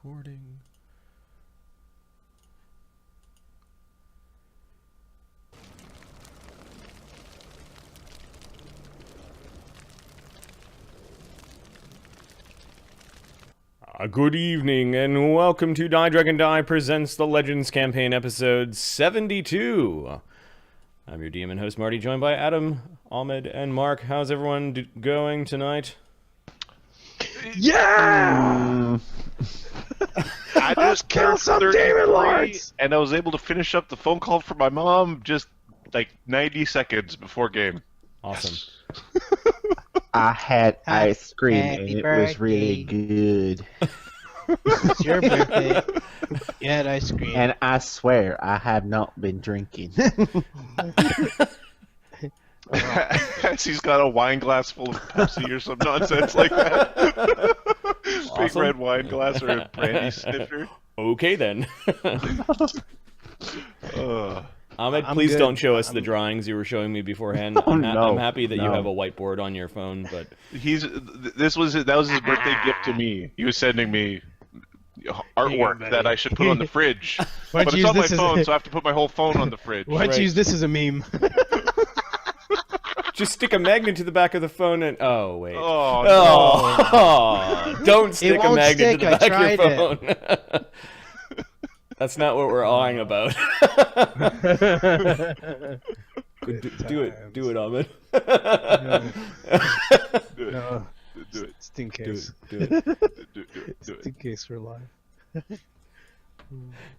recording. Good evening, and welcome to DieDragonDie presents the Legends Campaign, episode 72. I'm your DM and host, Marty, joined by Adam, Ahmed, and Mark. How's everyone going tonight? Yeah! I just killed some demon lords! And I was able to finish up the phone call for my mom just like 90 seconds before game. Awesome. Yes. I had ice cream Happy and it birthday. was really good. It's your birthday. You had ice cream. And I swear I have not been drinking. He's got a wine glass full of Pepsi or some nonsense like that. Big Awesome. red wine glass or a brandy snifter. Okay, then. Ahmed, I'm please good. don't show us the drawings you were showing me beforehand. I'm happy that you no. have a whiteboard on your phone, but... That was his birthday gift to me. He was sending me artwork that I should put on the fridge. Why But don't it's you on my use this phone, as so I have to put my whole phone on the fridge. Why don't Right. you use this as a meme? Just stick a magnet to the back of the phone and... Oh, wait. Oh, no. Oh, don't stick a won't magnet stick, to the I back of your tried phone. That's not what we're awing about. Do it, Ahmed. No, Do it. just in Do case. it, do it. Do it. Just in case we're live.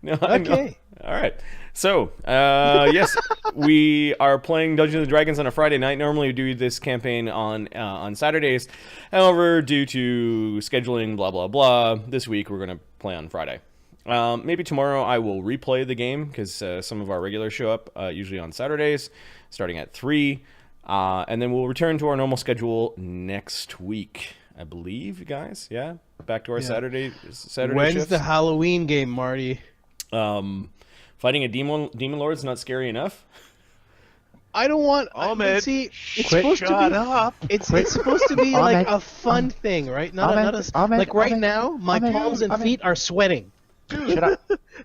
No, I know. Okay. All right. So, yes, we are playing Dungeons and Dragons on a Friday night. Normally, we do this campaign on Saturdays. However, due to scheduling, blah blah blah, this week we're going to play on Friday. Maybe tomorrow I will replay the game because some of our regulars show up usually on Saturdays, starting at 3, and then we'll return to our normal schedule next week. I believe, guys. Yeah, back to our Saturday When's shifts. the Halloween game, Marty? Fighting a demon lord is not scary enough. I don't want. Ahmed, see, it's quit, supposed to shut be. up. It's supposed to be like Ahmed, a fun thing, right? Not Ahmed, a. Ahmed, Like right Ahmed, now, my Ahmed, palms and Ahmed. feet are sweating. Shut up.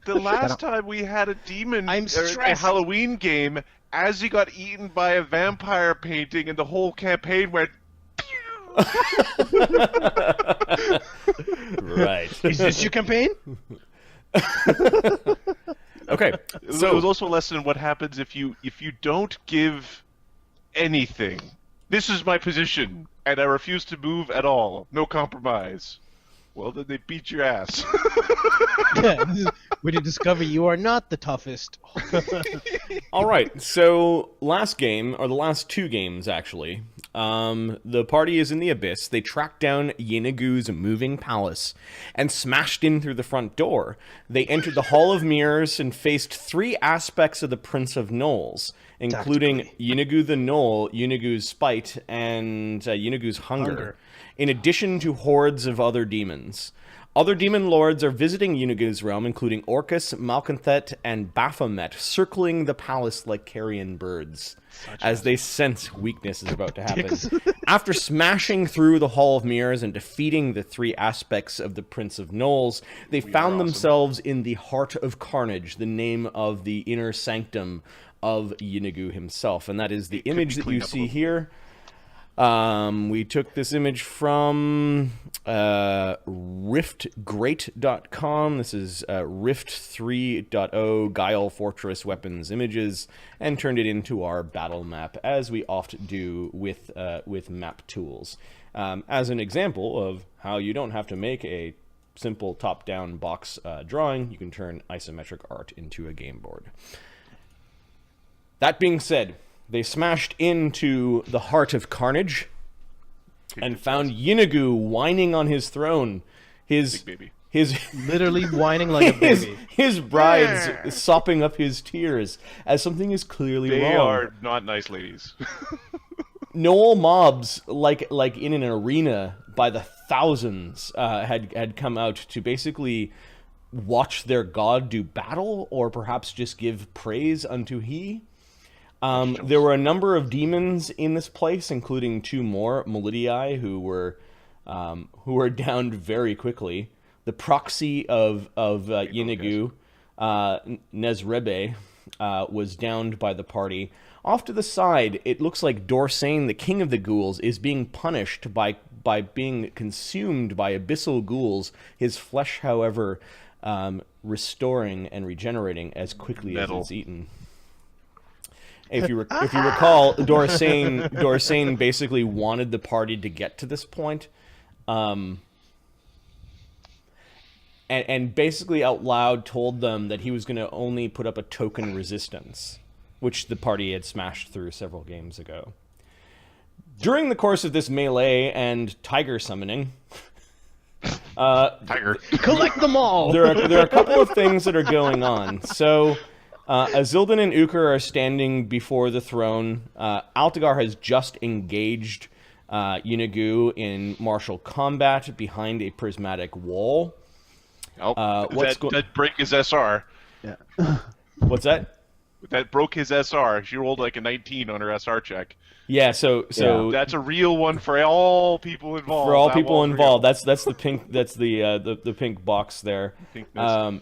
The last time we had a demon I'm or a stressed. Halloween game, Azzy got eaten by a vampire painting, and the whole campaign went. Right. Is this your campaign? Okay. It So was also a lesson in what happens if you don't give anything. This is my position, and I refuse to move at all. No compromise. Well, then they beat your ass. Yeah, this is where you discover you are not the toughest. all right. So last game, or the last two games actually, the party is in the abyss. They tracked down Yeenoghu's moving palace and smashed in through the front door. They entered the Hall of Mirrors and faced 3 aspects of the Prince of Gnolls, including Yeenoghu the Gnoll, Yeenoghu's spite, and Yeenoghu's hunger, in addition to hordes of other demons. Other demon lords are visiting Yeenoghu's realm, including Orcus, Malconthet, and Baphomet, circling the palace like carrion birds, as they sense weakness is about to happen. After smashing through the Hall of Mirrors and defeating the 3 aspects of the Prince of Gnolls, they found themselves in the Heart of Carnage, the name of the inner sanctum of Yeenoghu himself. And that is the image that you see here. We took this image from riftgreat.com. This is Rift 3.0 Guile Fortress Weapons Images, and turned it into our battle map, as we oft do with map tools. As an example of how you don't have to make a simple top-down box drawing, you can turn isometric art into a game board. That being said, they smashed into the Heart of Carnage and found Yeenoghu whining on his throne. His Big baby. his Literally whining like a baby. his bride's sopping up his tears as something is clearly They wrong. are not nice ladies. Gnoll mobs, like in an arena by the thousands, had come out to basically watch their god do battle, or perhaps just give praise unto he. There were a number of demons in this place, including 2 more Melidii who were downed very quickly. the proxy of Yeenoghu, Nezrebe, was downed by the party. Off to the side, it looks like Dorsain, the king of the ghouls, is being punished by being consumed by abyssal ghouls. His flesh, however, restoring and regenerating as quickly as it's eaten. If you recall, Dorsain basically wanted the party to get to this point, and basically out loud told them that he was going to only put up a token resistance, which the party had smashed through several games ago. During the course of this melee and tiger summoning, Tiger. Collect them all. there are a couple of things that are going on. So, Azildan and Ukar are standing before the throne. Altagar has just engaged Yeenoghu in martial combat behind a prismatic wall. Oh, What's that broke his SR. Yeah. What's that? That broke his SR. She rolled like a 19 on her SR check. Yeah, so That's a real one for all people involved. for all That people wall's involved, real. that's the pink the pink box there. Pinkness.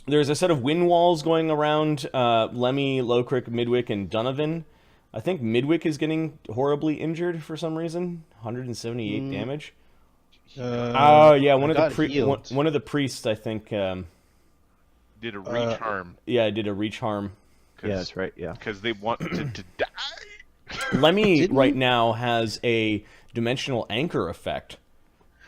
There's a set of wind walls going around Lemmy, Lowcrick, Midwick, and Donovan. I think Midwick is getting horribly injured for some reason. 178 damage. Oh yeah, one of the priests, I think. Did a reach harm. Yeah, did a reach harm. Yeah, that's right. Yeah. Because they want to die. Lemmy right now has a dimensional anchor effect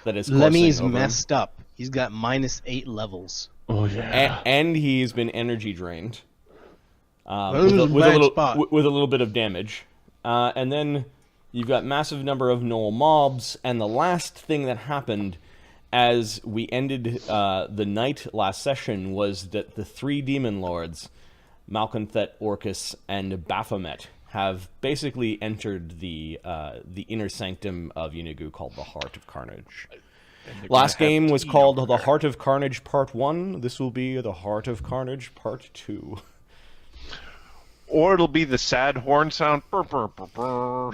that is. Lemmy's coursing over him. messed up. He's got -8 levels. Oh yeah. And he's been energy drained. This is a bad spot. With a little bit of damage. And then you've got massive number of gnoll mobs, and the last thing that happened as we ended the night last session was that the 3 demon lords, Malconthet, Orcus, and Baphomet, have basically entered the inner sanctum of Yeenoghu called the Heart of Carnage. Last game was called The Heart of Carnage Part 1. This will be The Heart of Carnage Part 2. Or it'll be the sad horn sound. Burr, burr, burr, burr.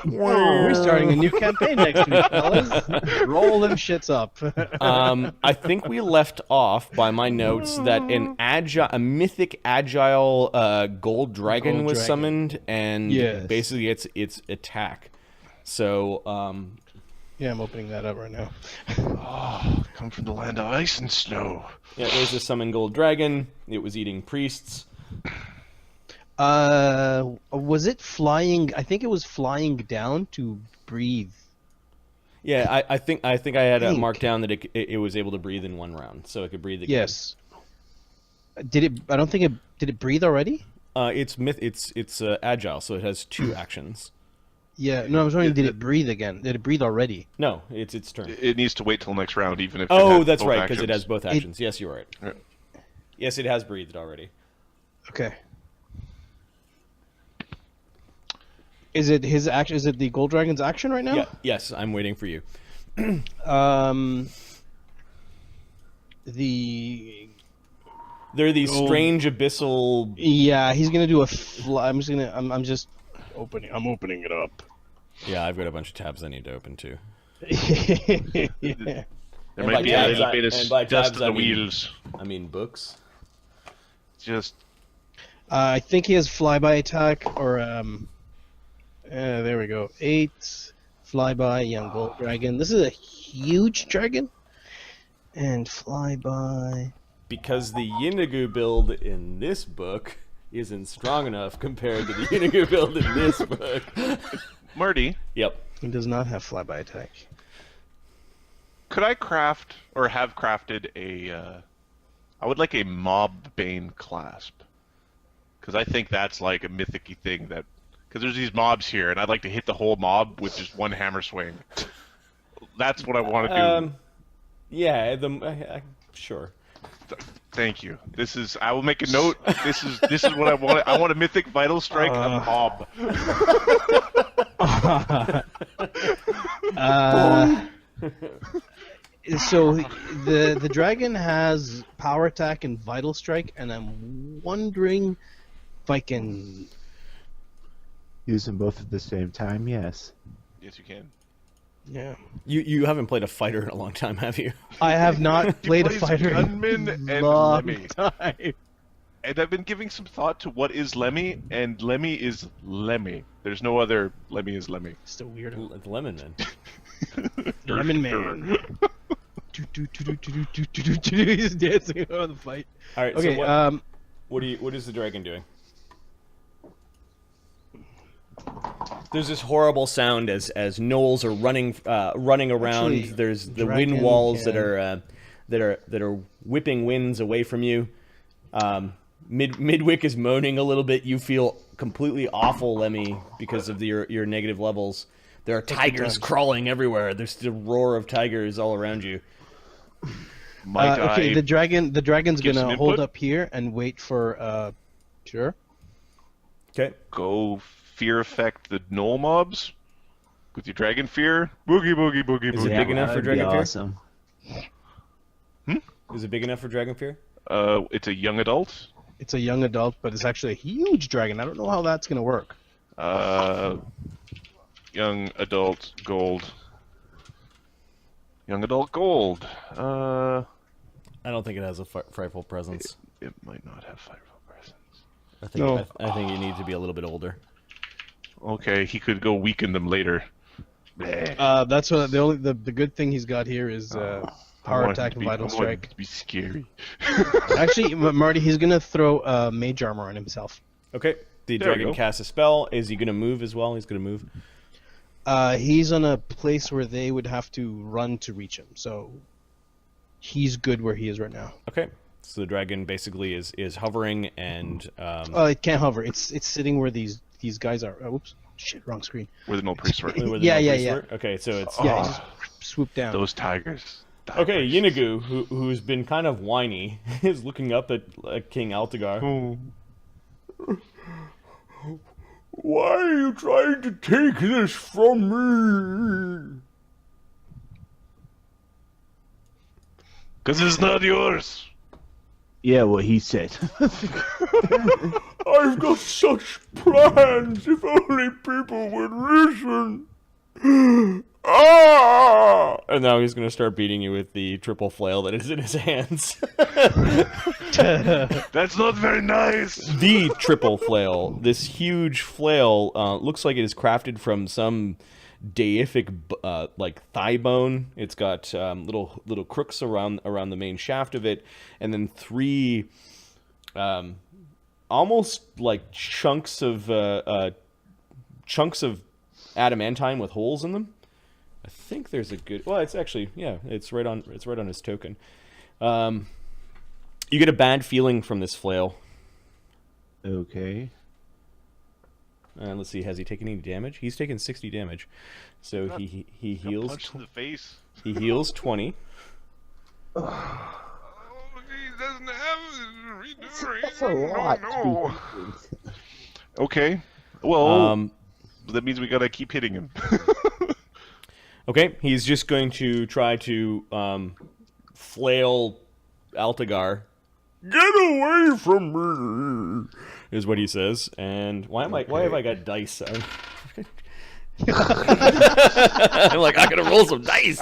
We're starting a new campaign next week, fellas. Roll them shits up. I think we left off by my notes that a mythic agile gold dragon was summoned, and Yes. basically its attack. So Yeah, I'm opening that up right now. Oh, come from the land of ice and snow. yeah, there's a summoned gold dragon. It was eating priests. Was it flying? I think it was flying down to breathe. Yeah, I think I had Think. marked down that it was able to breathe in one round, so it could breathe again. Yes. Did it? I don't think it. Did it breathe already? It's agile, so it has 2 actions. Yeah. No, I was wondering. Did it breathe again? Did it breathe already? No, it's its turn. It needs to wait till next round, even if. it Oh, has that's both right, because it actions. has both actions. Yes, you're right. Yeah. Yes, it has breathed already. Okay. Is it his action? Is it the Gold Dragon's action right now? Yeah. Yes, I'm waiting for you. The There are these strange abyssal. yeah, he's gonna do a. I'm just opening. I'm opening it up. Yeah, I've got a bunch of tabs I need to open too. There And might by be a tabs, little bit and by of dust tabs, on I the mean- wheels. I mean books. Just I think he has flyby attack or there we go. 8 flyby young gold dragon. This is a huge dragon. And flyby. Because the Yeenoghu build in this book isn't strong enough compared to the Yeenoghu build in this book. Marty, Yep. He does not have flyby attack. could I craft or have crafted a? I would like a mob bane clasp, because I think that's like a mythic-y thing that. Because there's these mobs here, and I'd like to hit the whole mob with just one hammer swing. That's what I want to do. Yeah. Sure. Thank you. This is. I will make a note. This is what I want. I want a mythic vital strike, a mob. So the dragon has power attack and vital strike, and I'm wondering if I can. Use them both at the same time. Yes. Yes, you can. Yeah. You haven't played a fighter in a long time, have you? I have not played a plays fighter gunman in and a long Lemmy. time. And I've been giving some thought to what is Lemmy, and Lemmy is Lemmy. There's no other Lemmy is Lemmy. Just a weirdo. It's Lemon Man. Lemon Man. He's dancing on the fight. All right. Okay. So what is the dragon doing? There's this horrible sound as gnolls are running around. Actually, There's the dragon wind walls can- that are whipping winds away from you. Midwick is moaning a little bit. You feel completely awful, Lemmy, because of your negative levels. There are tigers crawling everywhere. There's the roar of tigers all around you. Might okay, I the dragon's give some gonna hold input? up here and wait for sure. Okay. go fear effect the gnoll mobs with your dragon fear? Boogie, boogie, boogie, Is it boogie. big enough for that'd be Dragon Fear? awesome. Is it big enough for Dragon Fear? It's a young adult. It's a young adult, but it's actually a huge dragon. I don't know how that's gonna work. Young adult gold. Young adult gold. I don't think it has a frightful presence. It might not have fireball presence. I think No. I think you need to be a little bit older. Okay, he could go weaken them later. That's what the good thing he's got here is I power want him attack to and be- vital I want him strike. to be scary. Actually, Marty, he's gonna throw mage armor on himself. Okay. The There we dragon go. casts a spell. Is he going to move as well? He's going to move. He's on a place where they would have to run to reach him, so he's good where he is right now. Okay. So the dragon basically is hovering and It can't hover. It's sitting where these guys are. Oops, shit, wrong screen. Where the no priest were. where the Yeah, no yeah, priests yeah. were? Okay, so it's Yeah, he just swoop down. Those tigers. okay. Yeenoghu, who's been kind of whiny, is looking up at King Altagar. Why are you trying to take this from me? Because it's not yours. Yeah, what he said. I've got such plans. If only people would listen. Ah! And now he's going to start beating you with the triple flail that is in his hands. That's not very nice. The triple flail. This huge flail looks like it is crafted from some deific like thigh bone. It's got little crooks around the main shaft of it, and then three almost like chunks of adamantine with holes in them. I think there's a good. Well, it's actually it's right on his token. You get a bad feeling from this flail. Okay. Let's see, has he taken any damage? He's taken 60 damage. So he heals. Punch in the face. He heals 20. Oh, he doesn't have That's a lot. No. Okay. Well, that means we gotta keep hitting him. Okay, he's just going to try to flail Altagar. Get away from me! Is what he says. And why have I got dice? I'm like, I gotta roll some dice.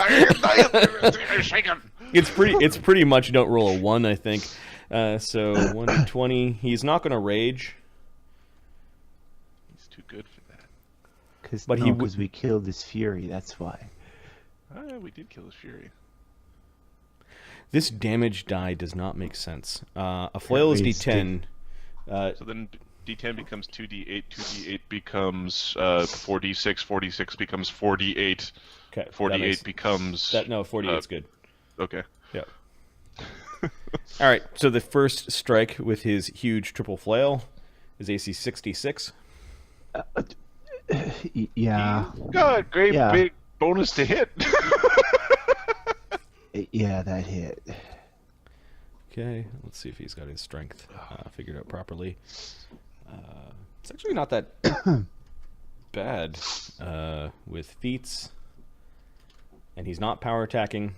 It's pretty much don't roll a 1, I think. So 1 to 20. He's not gonna rage. He's too good for that. But he Because we killed this fury, that's why. We did kill his fury. This damage die does not make sense. A flail is It's D10. So then D10 becomes 2D8, 2D8 becomes 4D6, 4D6 becomes 4D8, Okay, 48 becomes... no, 48 is good. Okay. Yeah. All right. So the first strike with his huge triple flail is AC 66. Yeah. God, great Yeah. big bonus to hit. Yeah, that hit. Okay. Let's see if he's got his strength figured out properly. It's actually not that bad with feats, and he's not power attacking.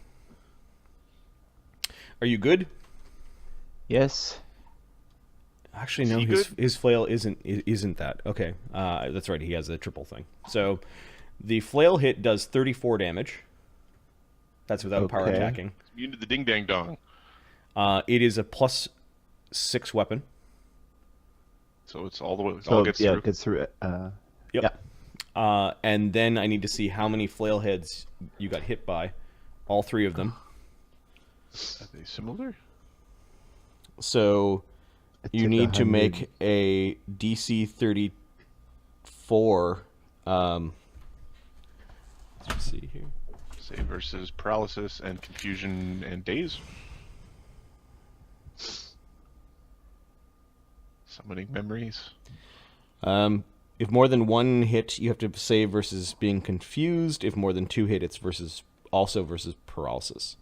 Are you good? Yes. Actually, Is no. he His good? his flail isn't that. Okay, that's right. He has a triple thing. So, The flail hit does 34 damage. That's without power Okay. attacking. Immune to the ding dang dong. It is a +6 weapon. So it's all the way. It So all gets yeah, through. it gets through it. Yep. And then I need to see how many flail heads you got hit by. All 3 of them. Are they similar? So It you took need to 100. make a DC 34. Let's see here. Say versus paralysis and confusion and daze. Summoning memories. If more than 1 hit, you have to save versus being confused. If more than 2 hit, it's versus paralysis.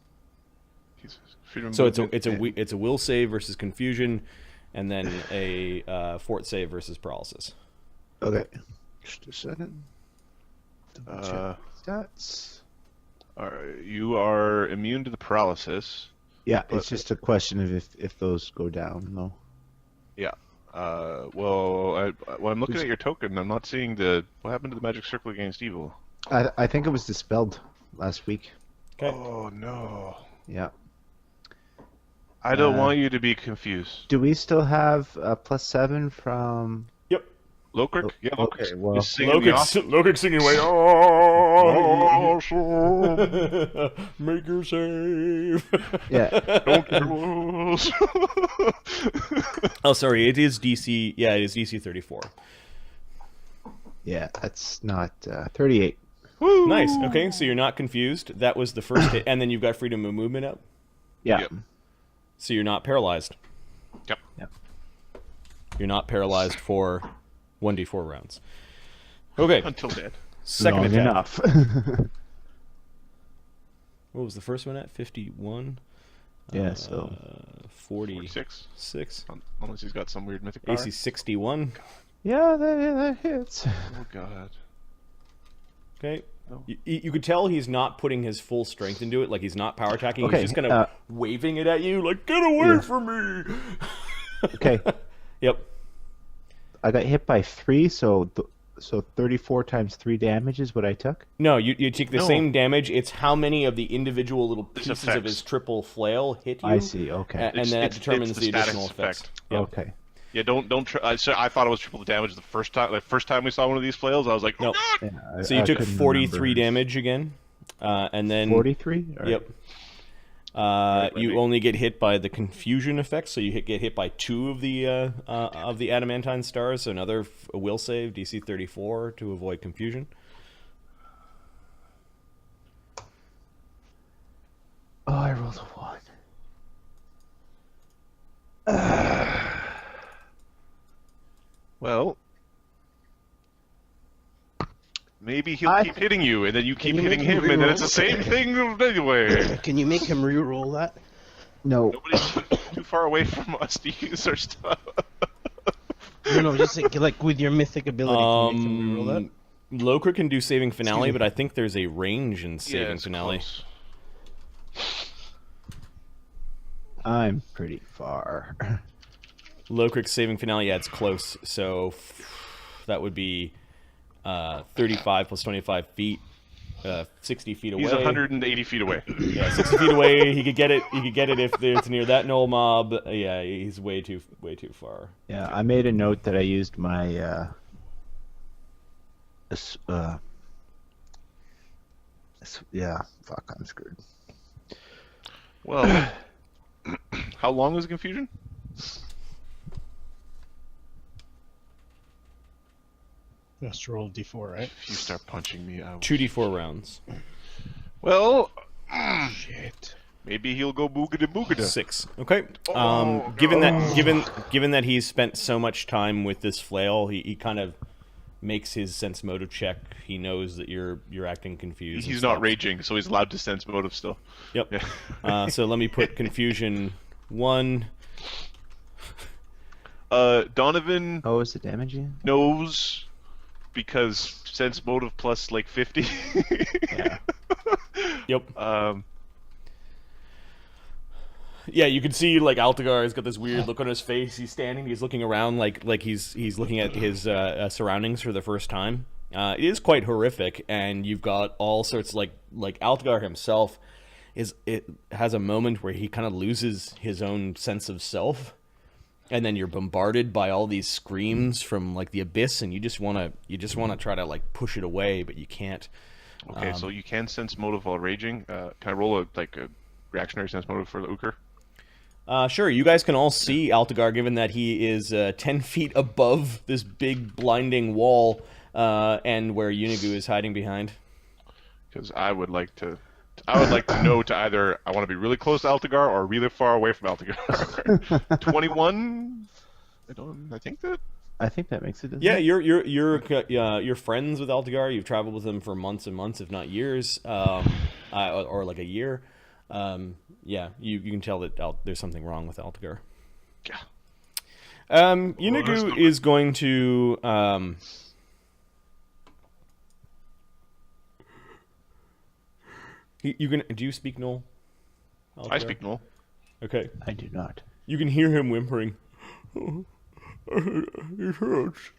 Freedom So movement it's a will save versus confusion, and then a fort save versus paralysis. Okay. Just a second. Double check Uh, stats. You are immune to the paralysis. Yeah, but- it's just a question of if those go down, though. Yeah. When I'm looking at your token, I'm not seeing what happened to the magic circle against evil. I think it was dispelled last week. Okay. Oh no. Yeah. I don't want you to be confused. Do we still have +7 from? Yep. Lokrik? Yeah, Lokrik. Okay, well- is singing the off- Lokik singing away. Oh, make your save. Yeah. Don't get lost. Oh, sorry. It is DC. Yeah, it is DC 34. Yeah, that's not 38. Nice. Okay, so you're not confused. That was the first hit, and then you've got freedom of movement up, Yeah. Yep. so you're not paralyzed. Yep. You're not paralyzed for 1d4 rounds. Okay, Until dead. second Long attack. enough. What was the first one at? 51. Yeah, so 46. 46. Unless he's got some weird mythic power. AC 61. yeah, that hits. Oh god. Okay. No. You could tell he's not putting his full strength into it. Like he's not power attacking. Okay, He's just kind of waving it at you, like get away Yeah. from me. Okay, Yep. I got hit by 3, so 34 times 3 damage is what I took. No, you take the No. same damage. It's how many of the individual little This pieces of affects- his triple flail hit you. I see. Okay. And then that determines it's the the additional status effects. effect. Yep. Okay. Yeah, don't try. I thought it was triple damage the first time. Like first time we saw one of these flails, I was like, Nope. oh god. Yeah, So you I took couldn't 43 remember. damage again, and then 43. All right. Yep. maybe. You only get hit by the confusion effect, so you get hit by 2 of the adamantine stars. So another will save, DC 34, to avoid confusion. Oh, I rolled a 1. Well, maybe he'll I- keep hitting you, and then you keep you hitting make him him, and then reroll? it's the same thing anyway. Can you make him re-roll that? No. Nobody's too far away from us to use our stuff. No, just like with your mythic ability, can you make him re-roll that? Loker can do saving finale, Excuse me. but I think there's a range in saving it's finale. close. I'm pretty far. Lokrik's saving finale, yeah, it's close. So that would be 35 plus 25 feet, 60 feet away. He's 180 feet away. Yeah, 60 feet away. He could get it. He could get it if it's near that gnoll mob. Yeah, he's way too far. Yeah, I made a note that I used my yeah, fuck, I'm screwed. Well, how long is confusion? Just roll d4, right? If you start punching me out. 2d4 rounds. Well, Shit. maybe he'll go boogada boogada. 6. Okay. Oh, Given that he's spent so much time with this flail, he kind of makes his sense motive check. He knows that you're acting confused. and He's not stuff. raging, so he's allowed to sense motive still. Yep. Yeah. So let me put confusion 1. Donovan Oh, is the damage again? knows because sense motive plus like 50. Yeah. Yep. Yeah, you can see like Altagar has got this weird look on his face. He's standing. He's looking around like he's looking at his surroundings for the first time. It is quite horrific, and you've got all sorts like Altagar himself has a moment where he kind of loses his own sense of self, and then you're bombarded by all these screams from like the abyss, and you just want to try to like push it away, but you can't. Okay, so you can sense motive while raging. Can I roll a reactionary sense motive for the Uker? Sure, you guys can all see Altagar, given that he is 10 feet above this big blinding wall, and where Yeenoghu is hiding behind. Because I would like to know to either I want to be really close to Altagar or really far away from Altagar. 21. I think that makes it. Yeah, you're friends with Altagar. You've traveled with him for months and months, if not years, or like a year. Yeah, you can tell that there's something wrong with Altagar. Yeah. Yeenoghu is going to. Do you speak Gnoll? Altagar? I speak Gnoll. Okay. I do not. You can hear him whimpering. Oh, it hurts.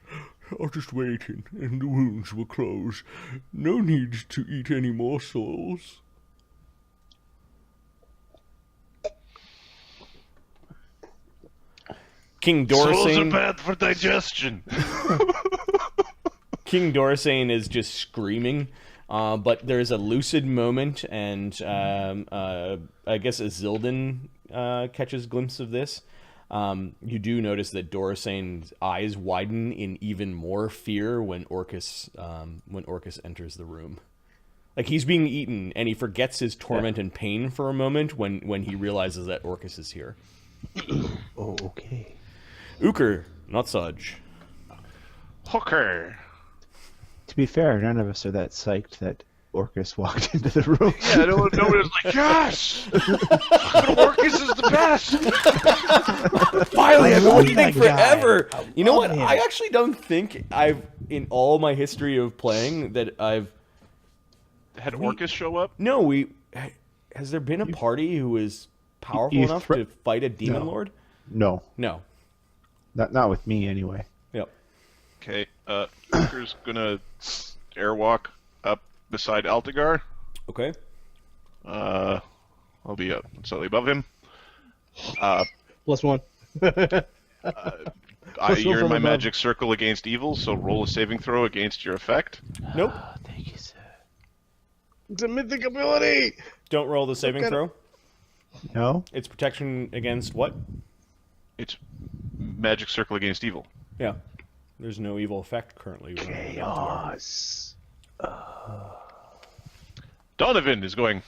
I'll just wait and the wounds will close. No need to eat any more souls. King Souls are Dorsane. bad for digestion. King Dorsane is just screaming, but there's a lucid moment, and I guess Azildan catches a glimpse of this. You do notice that Dorsane's eyes widen in even more fear when Orcus enters the room. Like, he's being eaten, and he forgets his torment and pain for a moment when he realizes that Orcus is here. Oh, okay. Uker, not Sudge. Hooker. To be fair, none of us are that psyched that Orcus walked into the room. Yeah, nobody was like, yes! Orcus is the best! Finally, I've been love waiting that forever. guy. You know what? love him. I actually don't think in all my history of playing, that I've... Had Orcus show up? No, has there been a party who is powerful you enough to fight a demon lord? No, No. not with me anyway. Yep. Okay, Hooker's gonna airwalk up beside Altagar. Okay. I'll be up slightly above him. +1. You're in my above. magic circle against evil, so roll a saving throw against your effect. Nope. Oh, thank you, sir. It's a mythic ability. Don't roll the saving Okay. throw. No? It's protection against what? It's magic circle against evil. Yeah. There's no evil effect currently. Chaos. Donovan is going,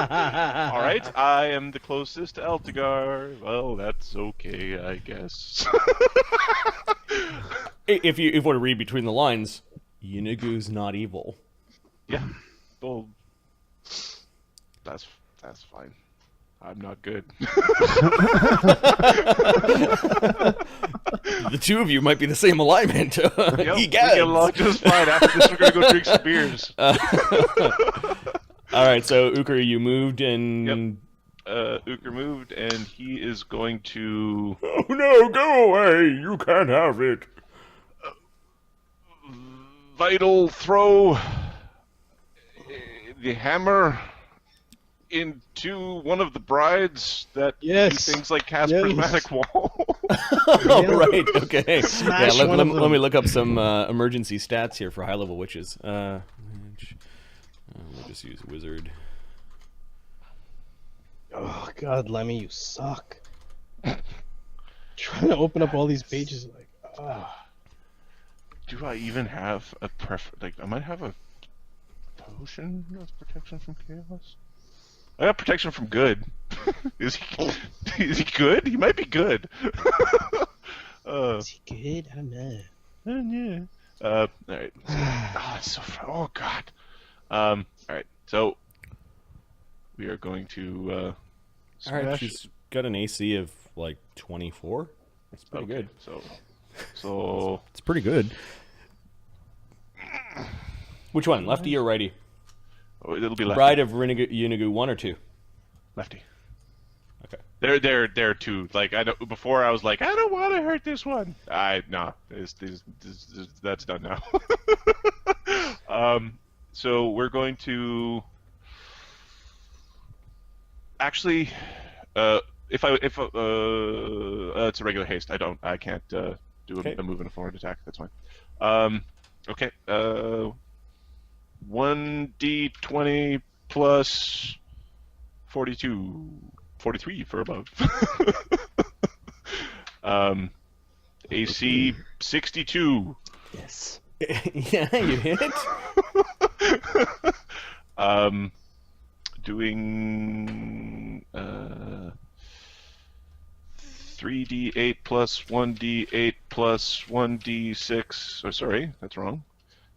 Alright, I am the closest to Altagar. Well, that's okay, I guess. If you want to read between the lines, Yeenoghu's not evil. Yeah. Well, that's fine. I'm not good. The two of you might be the same alignment. Yep, we Egads. get along just fine. After this, we're gonna go drink some beers. All right, so Uker, you moved and. Uker moved, and he is going to Oh no! Go away! You can't have it. vital throw the hammer into one of the brides that Yes. do things like cast Yes. prismatic wall. Oh, right. Okay. Smash let, one let, of let them. me look up some emergency stats here for high-level witches. We'll just use wizard. Oh God, Lemmy, you suck. Trying to open up all these pages, like, Do I even have a I might have a potion of protection from chaos. I got protection from good. Is he good? He might be good. is he good? I don't know. All right. Oh God. All right. So we are going to All smash. right, she's got an AC of like 24. That's pretty good. So It's pretty good. Which one, lefty or righty? it'll be lefty. Bride of Yeenoghu 1 or 2? Lefty. Okay. They're too. Like I know before I was like, I don't want to hurt this one. That's done now. So we're going to actually, if it's a regular haste. I can't do Okay. a move and a forward attack. That's fine. Okay. 1d20 plus 42. 43 for above. AC 62. Yes. Yeah, you hit. Doing 3d8 plus 1d8 plus 1d6. Oh, sorry, that's wrong.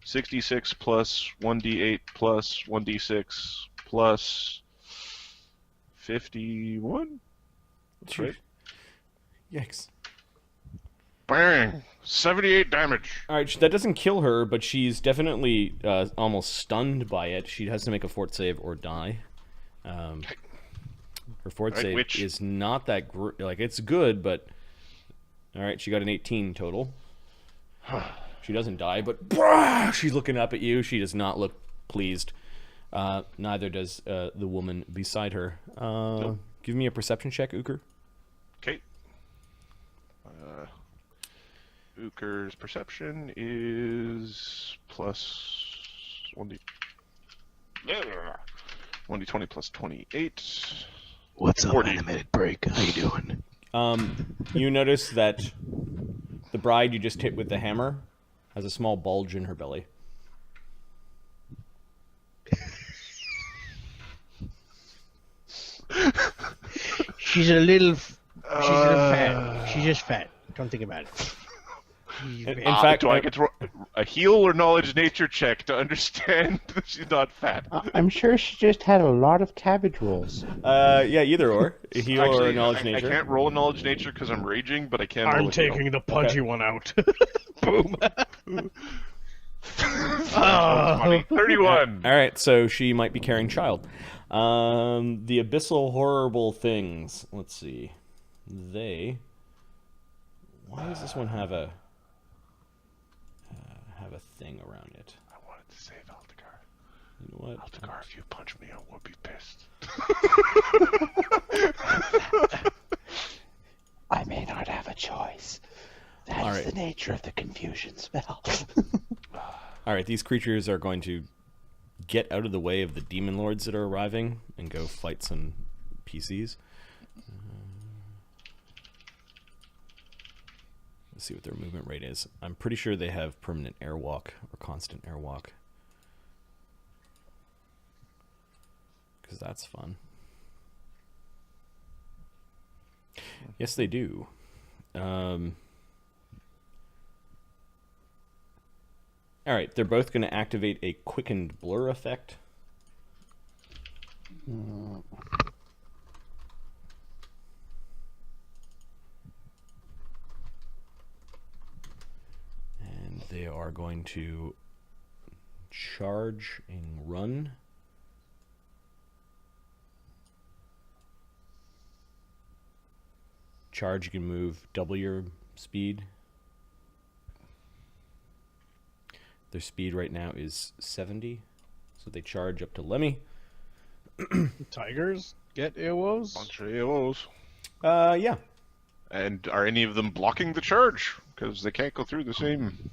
66 plus 1d8 plus 1d6 plus 51? That's right. Yikes. Bang! 78 damage. All right, that doesn't kill her, but she's definitely almost stunned by it. She has to make a fort save or die. Her fort Right, save is not that like it's good, but all right, she got an 18 total. She doesn't die, but she's looking up at you. She does not look pleased. Neither does the woman beside her. Nope. Give me a perception check, Uker. Okay. Uker's perception is plus 1d. 1d20 plus 28. What's up, 40. animated break? How you doing? You notice that the bride you just hit with the hammer has a small bulge in her belly. She's a little fat. She's just fat. Don't think about it. In fact, do I get to roll a heal or knowledge nature check to understand that she's not fat? I'm sure she just had a lot of cabbage rolls. yeah, either or. A heal or a knowledge I nature. can't roll a knowledge nature because I'm raging, but I can roll I'm a heal. taking the pudgy one out. Boom. Oh, funny. 31. All right, so she might be carrying child. The abyssal horrible things. Let's see. Why does this one have a thing around it? I wanted to save Altagar. You know what? Altagar, if you punch me, I will be pissed. I may not have a choice. That All is right. the nature of the confusion spell. All right, these creatures are going to get out of the way of the demon lords that are arriving and go fight some PCs. Let's see what their movement rate is. I'm pretty sure they have permanent airwalk or constant airwalk. Because that's fun. Yes, they do. All right, they're both going to activate a quickened blur effect. And they are going to charge and run. Charge, you can move double your speed. Their speed right now is 70, so they charge up to Lemmy. Tigers get AOs. Bunch of AOs. Yeah. And are any of them blocking the charge? Because they can't go through the same.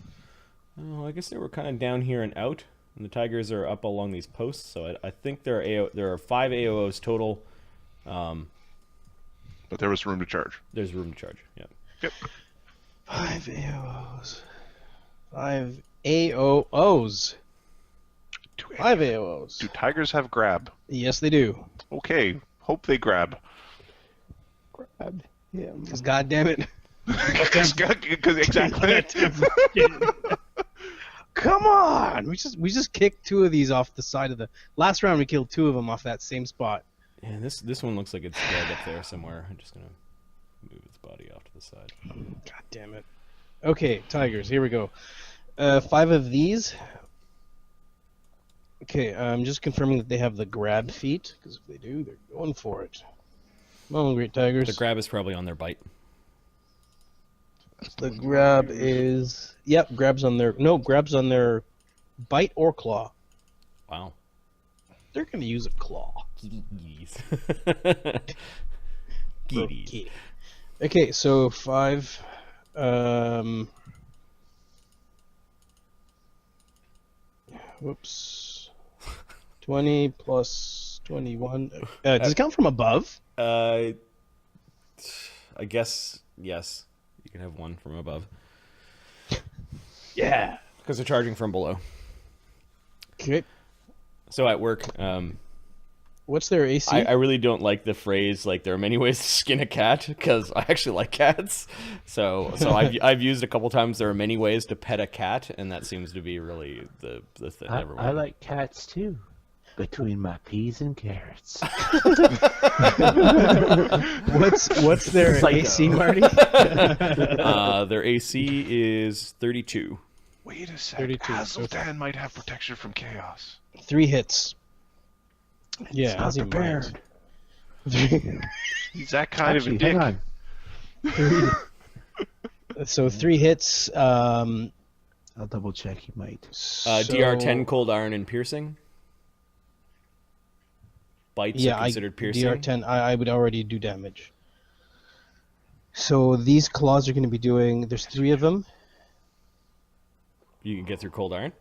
Oh, I guess they were kind of down here and out, and the Tigers are up along these posts. So I think there are 5 AOs total. But there was room to charge. There's room to charge. Yeah. Yep. 5 AOs. 5 AOs. 5 AOs. Do tigers have grab? Yes, they do. Okay. Hope they grab. Grab him. Because goddammit. Because exactly. Come on! We just kicked 2 of these off the side of the last round. We killed 2 of them off that same spot. Yeah, this one looks like it's dead up there somewhere. I'm just gonna move its body off to the side. God damn it. Okay, tigers. Here we go. 5 of these. Okay, I'm just confirming that they have the grab feat, because if they do, they're going for it. Oh, great tigers. The grab is probably on their bite. The grab is grabs on their bite or claw. Wow. They're gonna use a claw. Geese. Okay. Okay, so 5. Whoops. 20 plus 21. Does it count from above? I guess yes. You can have one from above Yeah. because they're charging from below. Okay. So at work, What's their AC? I really don't like the phrase like there are many ways to skin a cat because I actually like cats. So I've used a couple times there are many ways to pet a cat, and that seems to be really the thing. I like cats too. Between my peas and carrots. What's their Psycho. AC, Marty? Their AC is 32. Wait a sec. 32, Hazeldan might have protection from chaos. 3 hits. Yeah, Not as he prepared. might. He's that kind Actually, of a dick. hang on. So 3 hits. I'll double check. He might. DR10 cold iron and piercing. Bites are considered piercing. DR10. I would already do damage. So these claws are going to be doing. There's 3 of them. You can get through cold iron.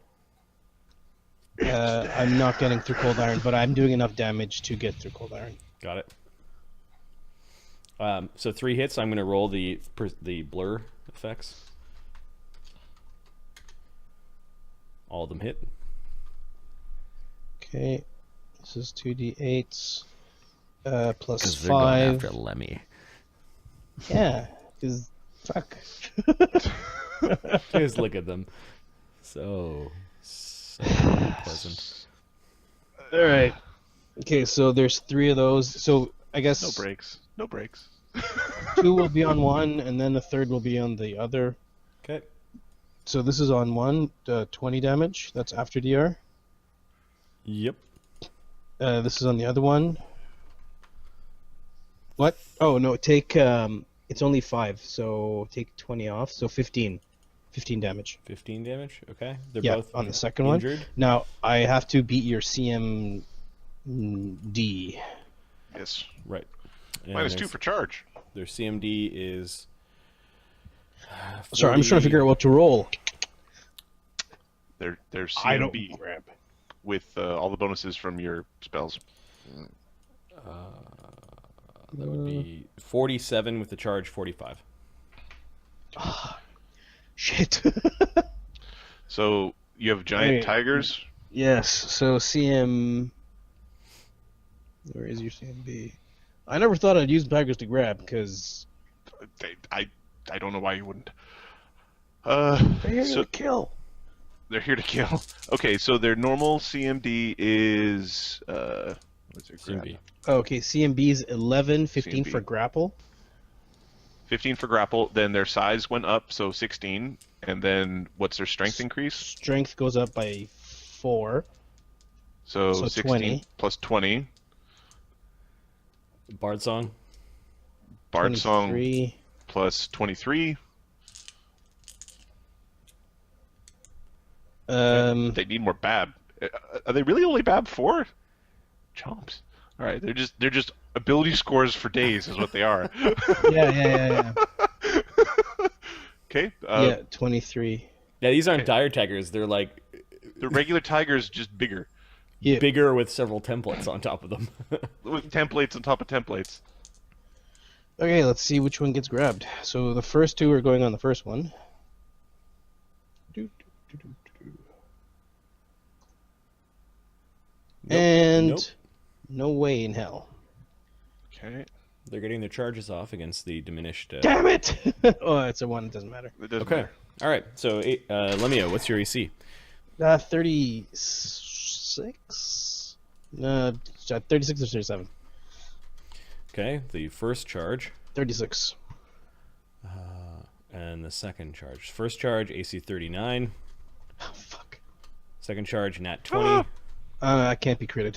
I'm not getting through cold iron, but I'm doing enough damage to get through cold iron. Got it. So 3 hits. I'm going to roll the blur effects. All of them hit. Okay, this is 2d8s plus Because they're going 5. after Lemmy. Yeah, because fuck. Just look at them. So unpleasant. All right. Okay, so there's 3 of those. So I guess No breaks. No breaks. 2 will be on one, and then the third will be on the other. Okay. So this is on one, 20 damage. That's after DR. Yep. This is on the other one. What? Oh no, take it's only 5, so take 20 off, so 15. 15 damage. 15 damage. Okay. They're Yeah, both on the second injured. one. Now I have to beat your CMD. Yes. Right. And -2 for charge. their CMD is. Sorry, I'm just trying to figure out what to roll. Their I don't CMB grab. with all the bonuses from your spells. That would be 47 with the charge, 45. Shit. So you have giant Wait. tigers. Yes. So CM. Where is your CMB? I never thought I'd use tigers to grab because I don't know why you wouldn't. they're here So to kill. they're here to kill. Okay, so their normal CMD is what's their grab? CMB. Oh, okay, CMB is 11, 15 for CMB. grapple. 15 for grapple. Then their size went up, so 16. And then what's their strength increase? Strength goes up by 4. So So 16 20. plus 20. Bard song. Bard song 23. plus 23. They need more Bab. Are they really only Bab 4? Chomps. All right, they're just ability scores for days is what they are. Yeah. Okay. Yeah, 23. Yeah, these aren't dire tigers. They're like The regular tiger's just bigger, Yeah. bigger with several templates on top of them. with templates on top of templates. Okay, let's see which one gets grabbed. So the first 2 are going on the first one. And Nope. no way in hell. Okay. They're getting their charges off against the diminished. Damn it! Oh, it's a 1. It doesn't matter. It doesn't Okay. matter. All right. So, Lemio, what's your AC? 36? 36 or 37? Okay. The first charge 36. and the second charge. First charge, AC 39. Oh, fuck. Second charge, nat 20. I can't be critted.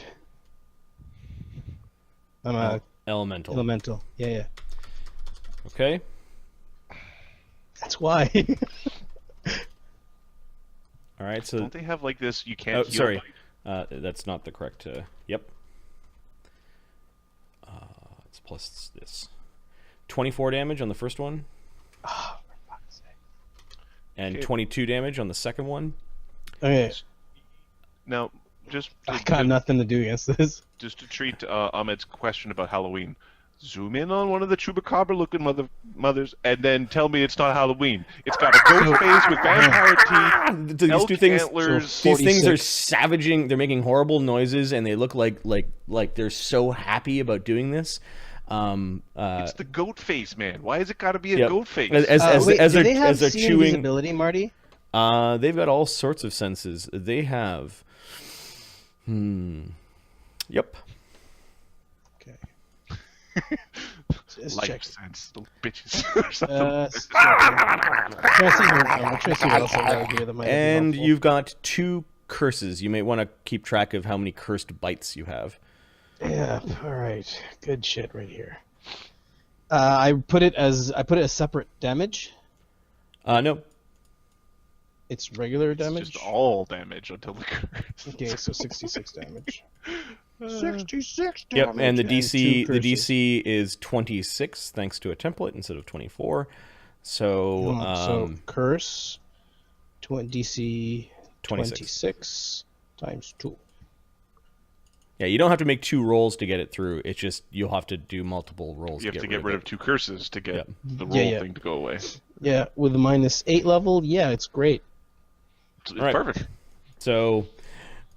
I'm a Elemental. Elemental. Yeah. Okay. That's why. All right. So. Don't they have like this? You can't. Oh, heal sorry. by- That's not the correct. Yep. It's plus this. 24 damage on the first one. Oh, for fuck's sake. And Okay. 22 damage on the second one. Okay. Now, just I got nothing to do against this. just to treat Ahmed's question about Halloween. Zoom in on one of the chupacabra-looking mothers, and then tell me it's not Halloween. It's got a goat face with vampire teeth, These elk two things. antlers. These things are 46. savaging. They're making horrible noises, and they look like they're so happy about doing this. It's the goat face, man. Why has it got to be a Yep. goat face? As Wait, do they're, they have as they're seeing chewing, visibility, Marty? they've got all sorts of senses. They have. Yep. Okay. Just Life check. sense, little bitches. Or something. Try to see what else I got here that might be And helpful. you've got 2 curses. You may want to keep track of how many cursed bites you have. Yeah. All right. Good shit right here. I put it as separate damage. No. It's regular It's damage. just all damage until the curse. Okay, so 66 damage. 66 damage. Yep, and the two DC curses. is 26 thanks to a template instead of 24. So So curse, DC 26. 26 times 2. Yeah, you don't have to make 2 rolls to get it through. It's just you'll have to do multiple rolls. You have to get rid of 2 curses to get the roll Yeah. thing to go away. Yeah, with the -8 level, yeah, it's great. It's Right. perfect. So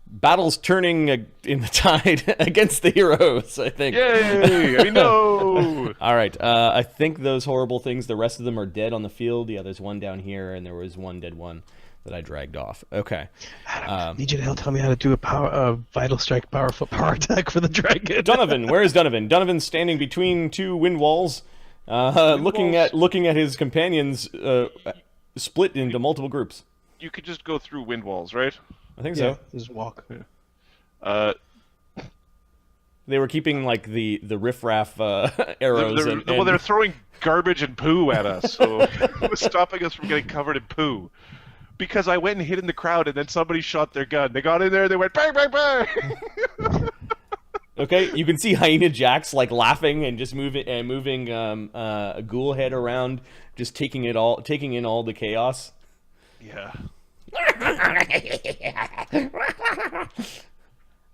battle's turning in the tide against the heroes, I think. Yay! I mean, no! All right. I think those horrible things, the rest of them are dead on the field. Yeah, there's one down here, and there was one dead one that I dragged off. Okay. Need you to tell me how to do a vital strike power attack for the dragon. Donovan, where is Donovan? Donovan's standing between 2 wind walls, looking at his companions split into multiple groups. You could just go through wind walls, right? I think Yeah, so. just walk. They were keeping like the riffraff arrows. Well, they're throwing garbage and poo at us, so it was stopping us from getting covered in poo. Because I went and hid in the crowd, and then somebody shot their gun. They got in there, and they went bang, bang, bang. Okay, you can see Hyena Jax like laughing and just moving a ghoul head around, just taking in all the chaos. Yeah.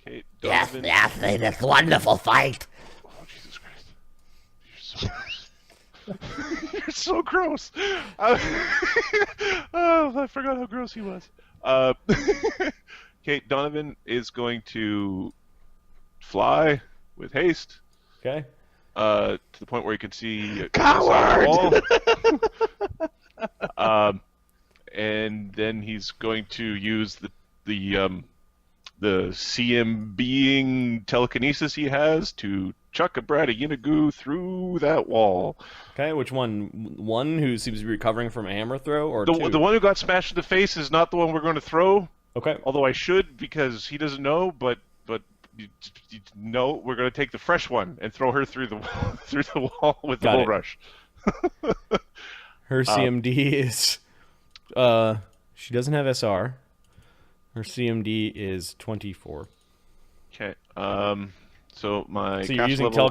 Okay, Yes, Donovan. yes, in this wonderful fight. Oh, Jesus Christ. You're so gross. Oh, I forgot how gross he was. Okay, Donovan is going to fly with haste Okay. to the point where he can see Coward! and then he's going to use the CM being telekinesis he has to chuck a brat of Yeenoghu through that wall. Okay, which one? One who seems to be recovering from a hammer throw, or 2? The one who got smashed in the face is not the one we're going to throw. Okay. Although I should, because he doesn't know. But no, we're going to take the fresh one and throw her through the through the wall with the Got bull it. rush. Her CMD is she doesn't have SR. Her CMD is 24. Okay. So my So you're cast using level...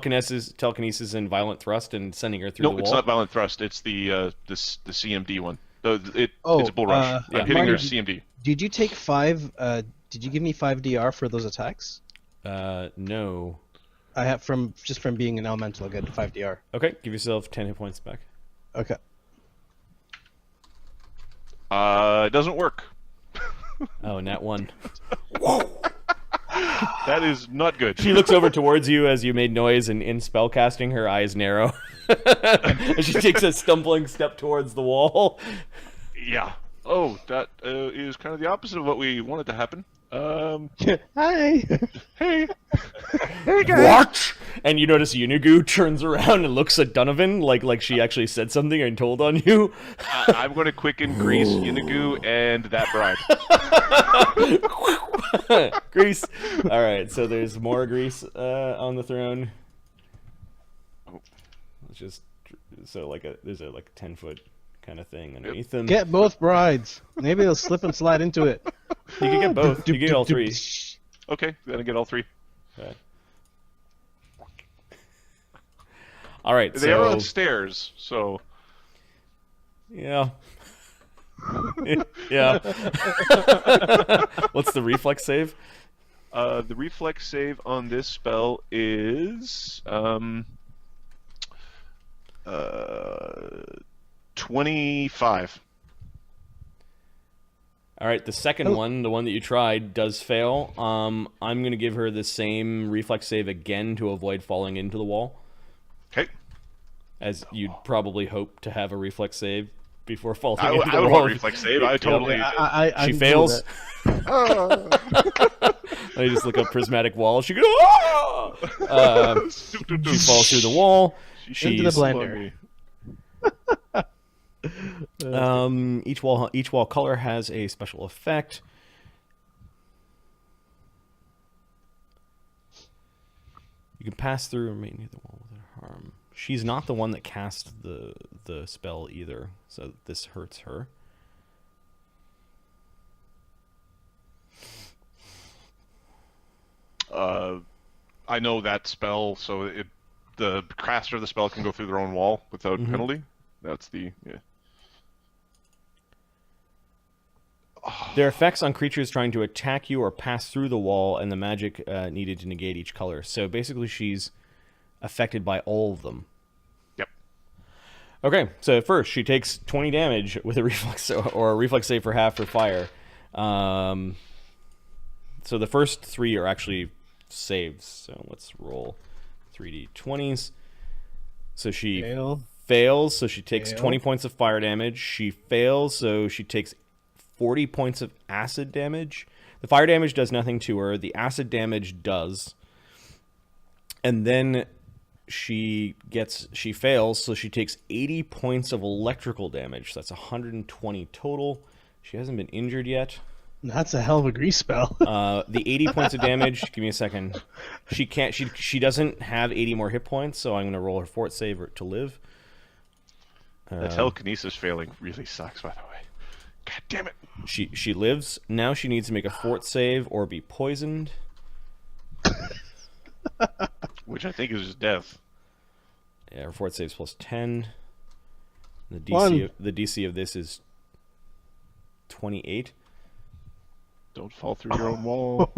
telekinesis and violent thrust and sending her through No, the wall. it's not violent thrust. It's the CMD one. It's a bull Oh, rush. yeah. I'm hitting her Marty, CMD. Did you take 5? Did you give me 5 DR for those attacks? No. I have from being an elemental. I got 5 DR. Okay, give yourself 10 hit points back. Okay. It doesn't work. Oh, nat 1. That is not good. She looks over towards you as you made noise, and in spellcasting, her eyes narrow. And she takes a stumbling step towards the wall. Yeah. Oh, that is kind of the opposite of what we wanted to happen. Hi. Hey. What? And you notice Yeenoghu turns around and looks at Donovan like she actually said something and told on you. I'm going to quicken Grease, Yeenoghu, and that bride. Grease. All right, so there's more Grease on the throne. It's just so there's a 10-foot kind of thing underneath them. Get both brides. Maybe they'll slip and slide into it. You can get both. You can get all three. Okay, then I get all three. Okay. All right. They are on stairs, so yeah. Yeah. What's the reflex save? the reflex save on this spell is 25. All right, the second one, the one that you tried, does fail. I'm going to give her the same reflex save again to avoid falling into the wall. Okay. As you'd probably hope to have a reflex save before falling I into the would wall. want a reflex save. I totally. She fails. Let me just look up prismatic wall. She goes, "Ah!" She falls through the wall. Into the blender. Each wall color has a special effect. You can pass through and remain near the wall without harm. She's not the one that cast the spell either, so this hurts her. I know that spell, so the caster of the spell can go through their own wall without penalty. That's the Their effects on creatures trying to attack you or pass through the wall, and the magic needed to negate each color. So basically, she's affected by all of them. Yep. Okay, so at first she takes 20 damage with a reflex or a reflex save for half for fire. So the first three are actually saves. So let's roll 3d20s. So she fails, so she takes 20 points of fire damage. She fails, so she takes 40 points of acid damage. The fire damage does nothing to her. The acid damage does. And then she fails, so she takes 80 points of electrical damage. So that's 120 total. She hasn't been injured yet. That's a hell of a grease spell. The 80 points of damage, give me a second. She doesn't have 80 more hit points, so I'm going to roll her fort save to live. The telekinesis failing really sucks, by the way. God damn it. She lives. Now she needs to make a fort save or be poisoned. Which I think is just death. Yeah, her fort saves plus 10. The DC of this is 28. Don't fall through your own wall.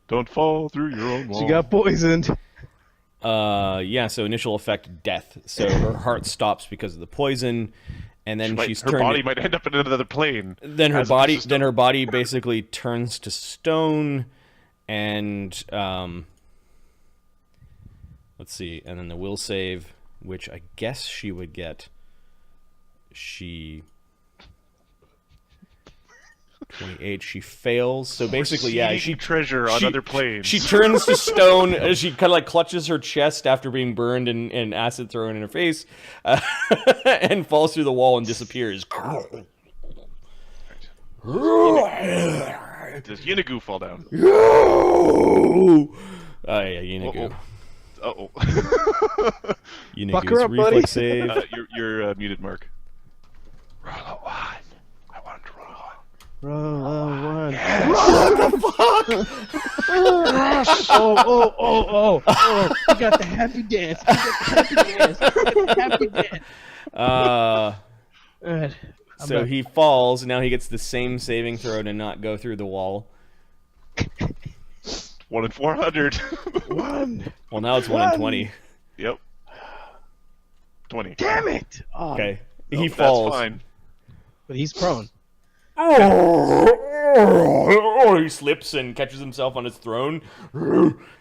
Don't fall through your own wall. She got poisoned. Yeah, so initial effect, death. So her heart stops because of the poison, and then her body might end up in another plane. Then her body basically turns to stone, and let's see, and then the will save, which I guess she would get. 28. She fails. So basically, yeah, she treasure on other planes. She turns to stone as she kind of like clutches her chest after being burned and acid thrown in her face, and falls through the wall and disappears. Does Yeenoghu fall down? Oh yeah, Yeenoghu. Uh-oh. Yeenoghu's reflex save. You're muted, Mark. Roll a 1. I want to roll a 1. Roll a 1. Yes. What the fuck? Oh. You got the happy dance. Alright. So he falls. Now he gets the same saving throw to not go through the wall. 1 in 400. 1. Well, now it's 1 in 20. Yep. 20. Damn it! Oh. Okay. He falls. That's fine. But he's prone. He slips and catches himself on his throne.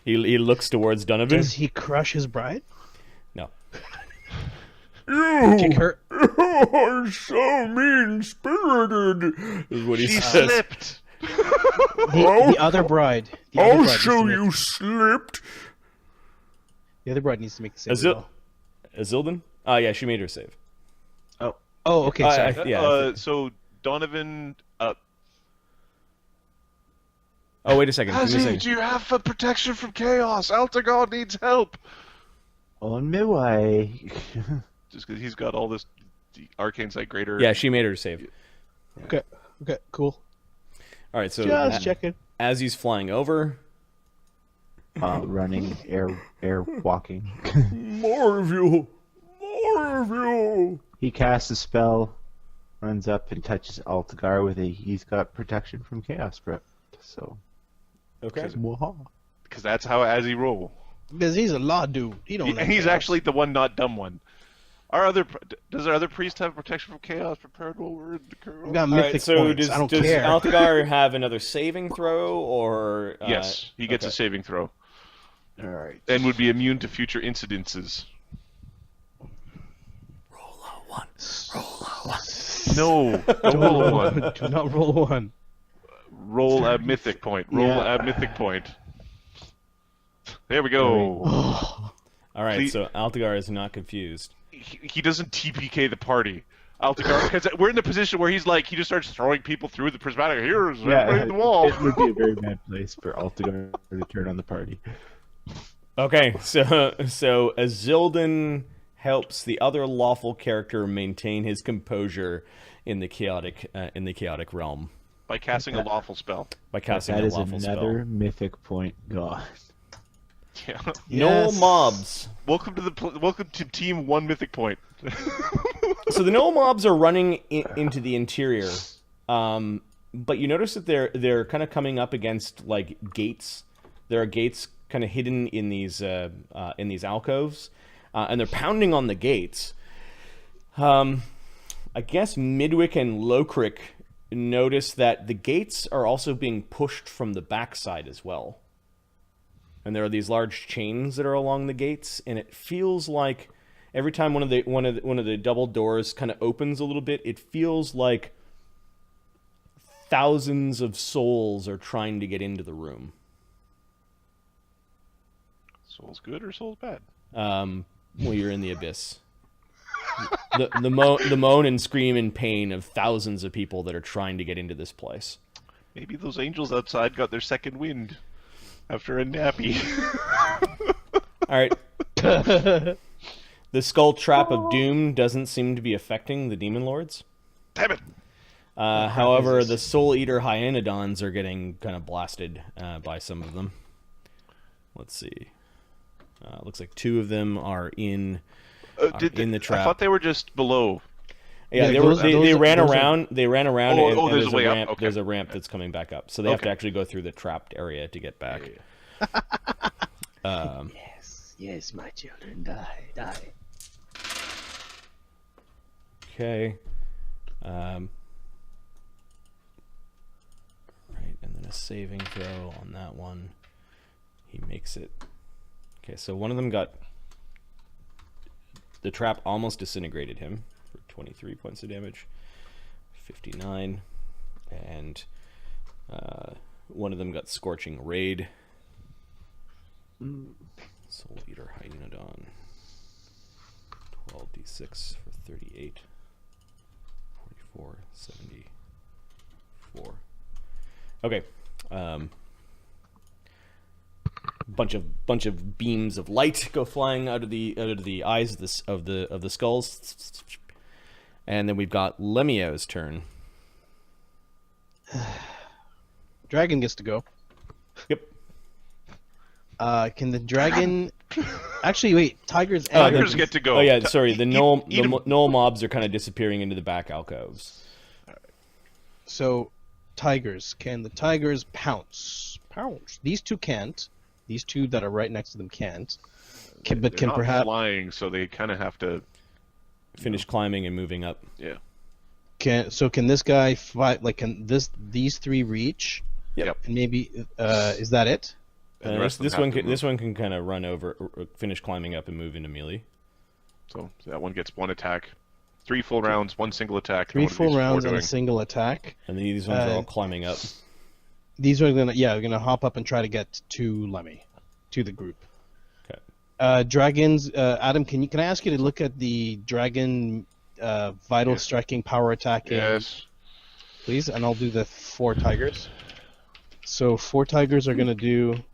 He looks towards Donovan. Does he crush his bride? No. Kick her. You're so mean-spirited, is what he She says. slipped. The other bride. I'll show you slipped. The other bride needs to make the same. as well. Azildan? Yeah, she made her save. Oh, okay. Sorry. So Donovan. Oh, wait a second. Give me a Hazzy, second. do you have protection from chaos? Altagon needs help. On my way. Just because he's got all this arcane sight greater. Yeah, she made her save. Okay. Okay. Cool. All right, so Just checking. as he's flying over, Running, air walking. more of you, more of you. He casts a spell, runs up and touches Altagar with a. He's got protection from Chaos Grip. So. Okay. Mwaha. Because that's how as he roll. Because he's a law dude. He don't. And he's actually the one not dumb one. Does our other priest have protection from chaos prepared while we're in the curve? got All mythic right, so points. does I don't does care. Altagar have another saving throw, or Yes, he gets okay. a saving throw. All right. And would be immune to future incidences. Roll a one. Roll a one. No, don't roll a one. Do not roll a one. Roll a mythic point. Roll Yeah. a mythic point. There we go. All right, Please- so Altagar is not confused. He doesn't TPK the party. Altagar, because we're in the position where he's like, he just starts throwing people through the prismatic. Here's everybody in the wall. It would be a very bad place for Altagar to turn on the party. Okay, so Azildan helps the other lawful character maintain his composure in the chaotic realm By casting a lawful spell. by casting That a is lawful another spell. mythic point gone. Yeah. No Yes. mobs. Welcome to Team 1 Mythic Point. So the no mobs are running into the interior, but you notice that they're kind of coming up against like gates. There are gates kind of hidden in these alcoves, and they're pounding on the gates. I guess Midwick and Lokrick notice that the gates are also being pushed from the backside as well. And there are these large chains that are along the gates, and it feels like every time one of the double doors kind of opens a little bit, it feels like thousands of souls are trying to get into the room. Soul's good or soul's bad? Well, you're in the abyss. The moan and scream and pain of thousands of people that are trying to get into this place. Maybe those angels outside got their second wind after a nappy. All right. The skull trap of doom doesn't seem to be affecting the demon lords. Damn it! However, the soul eater hyenodons are getting kind of blasted by some of them. Let's see. Looks like two of them are in the trap. I thought they were just below. Yeah, Yeah, they ran those are- around. They ran around. Oh, and there's a way up. ramp. Okay. There's a ramp that's coming back up, so they have to Okay. actually go through the trapped area to get back. Yes, my children, die. Okay. Right, and then a saving throw on that one. He makes it. Okay, so one of them got. The trap almost disintegrated him for 23 points of damage. 59. And one of them got Scorching Raid. Soul Eater Hyenodon. 12d6 for 38. 44, 74. Okay. Bunch of beams of light go flying out of the eyes of the skulls, and then we've got Lemio's turn. Dragon gets to go. Yep. Can the dragon? Actually, wait. Tigers. Oh, And Tigers get to go. Oh yeah, sorry. The eat 'em. gnoll mobs are kind of disappearing into the back alcoves. So, tigers. Can the tigers pounce? Pounce. These two can't. These two that are right next to them can't. But They're can not perhaps flying, so they kind of have to. Finish climbing and moving up. Yeah. can this guy fight? Like, can these three reach? Yep. And maybe is that it? And the rest of them This have one to can move. this one can kind of run over, or finish climbing up and move into melee. So that one gets one attack. 3 full rounds, 1 single attack. Three and what are full these four rounds and a doing? single attack. And these ones are all Uh, climbing up. These are gonna hop up and try to get to Lemmy, to the group. Okay. Dragons. Adam, can I ask you to look at the dragon vital Yeah. striking power attacking, Yes. please? And I'll do the 4 tigers. So 4 tigers are gonna do.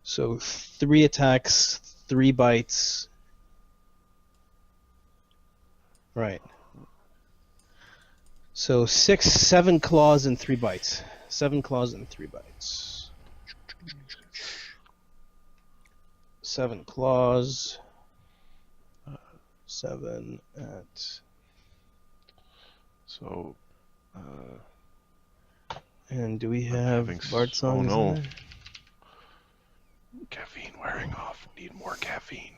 So 3 attacks, 3 bites. Right. So 7 claws and 3 bites. 7 claws and 3 bites. 7 claws. 7 at. So, And do we have having Bard songs? oh, no. in there? Caffeine wearing off. Need more caffeine.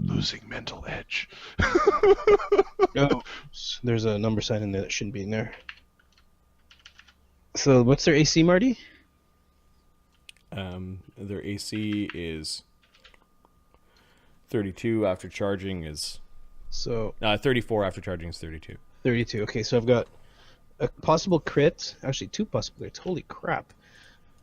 Losing mental edge. Oh, there's a number sign in there that shouldn't be in there. So what's their AC, Marty? Their AC is 32 after charging is So 34 after charging is 32. 32. Okay, so I've got a possible crit. Actually, 2 possible crits. Holy crap.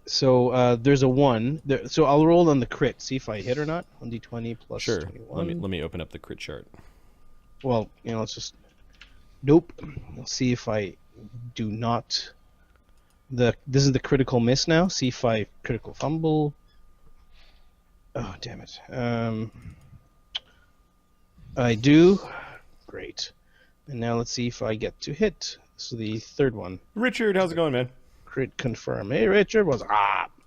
So there's a 1. So I'll roll on the crit, see if I hit or not. 1d20 plus Sure. 21. Let me open up the crit chart. Well, let's just... Nope. I'll see if I do not... This is the critical miss now. See if I critical fumble. Oh, damn it. I do. Great. And now let's see if I get to hit. So the third one. Richard, how's it going, man? Crit confirm. Hey, Richard was...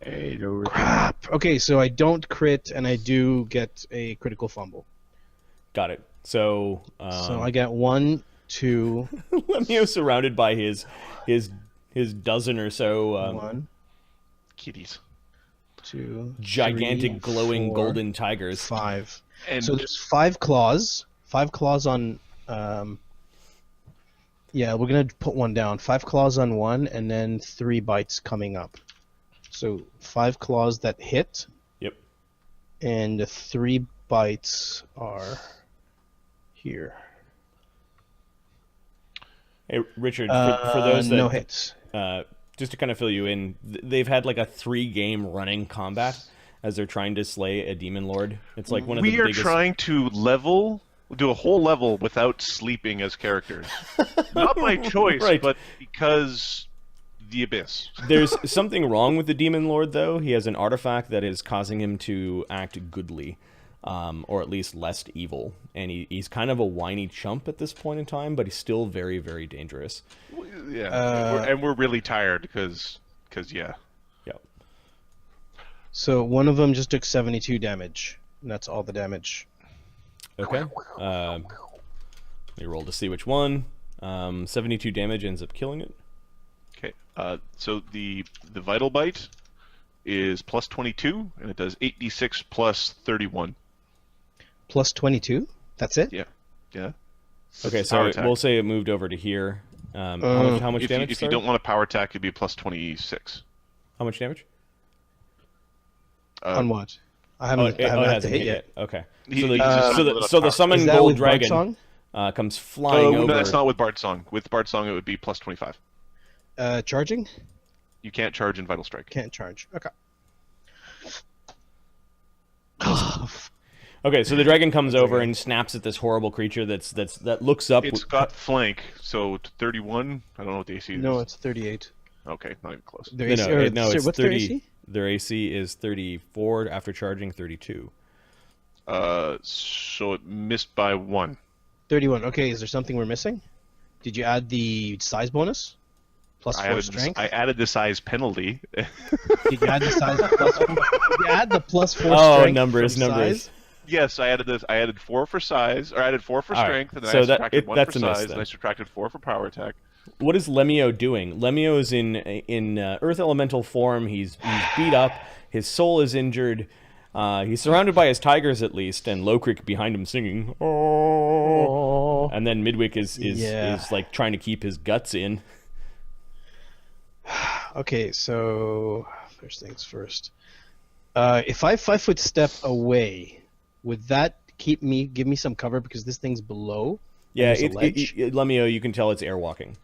Hey, no. Crap. Okay, so I don't crit, and I do get a critical fumble. Got it. So So I get 1, 2... Lemio surrounded by his dozen or so 1, Kitties. 2, gigantic 3, glowing 4, golden tigers. 5. And So there's 5 claws. 5 claws on... Yeah, we're going to put 1 down. 5 claws on 1, and then 3 bites coming up. So 5 claws that hit. Yep. And the 3 bites are here. Hey, Richard, for those that no hits. Just to kind of fill you in, they've had like a 3-game running combat as they're trying to slay a demon lord. It's like one of the we are biggest. trying to do a whole level without sleeping as characters. Not by choice, Right. but because the abyss. There's something wrong with the demon lord, though. He has an artifact that is causing him to act goodly, or at least less evil. And he's kind of a whiny chump at this point in time, but he's still very, very dangerous. Yeah, and we're really tired because yeah. Yep. So one of them just took 72 damage. And that's all the damage. Okay. Let me roll to see which one. 72 damage ends up killing it. Okay. So the vital bite is plus 22, and it does 8d6 plus 31. Plus 22? That's it? Yeah. Yeah. Okay, It's a power so attack. we'll say it moved over to here. How much If damage? you sorry? don't want a power attack, it'd be plus 26. How much damage? On what? I haven't, I haven't had to hit yet. Okay. He- So he the, just so lit the, up so the power. summon Is that gold with Bard dragon Song? comes flying No, over. that's not with Bard Song. With Bard Song, it would be plus 25. Charging? You can't charge in Vital Strike. Can't charge. Okay. Okay, so the dragon comes over and snaps at this horrible creature that looks up. It's got flank, so 31. I don't know what the AC is. No, it's 38. Okay, not even close. Their No, AC, no, it's what's 30. their AC? Their AC is 34 after charging 32. So it missed by 1. 31. Okay, is there something we're missing? Did you add the size bonus? Plus 4 strength? I added the size penalty. Did you add the size plus 4? Did you add the plus 4 Oh, strength numbers. from size? Yes, I added this. I added 4 for size, or I added 4 for All right, strength, and then so I subtracted 1 that's for a miss, size, then. and I subtracted 4 for power attack. What is Lemio doing? Lemio is in Earth Elemental form. He's beat up. His soul is injured. He's surrounded by his tigers at least, and Lowcrick behind him singing. Oh. And then Midwick is like trying to keep his guts in. Okay, so first things first. If I 5-foot step away, would that give me some cover because this thing's below? Yeah, There's a ledge? Lemio, you can tell it's airwalking.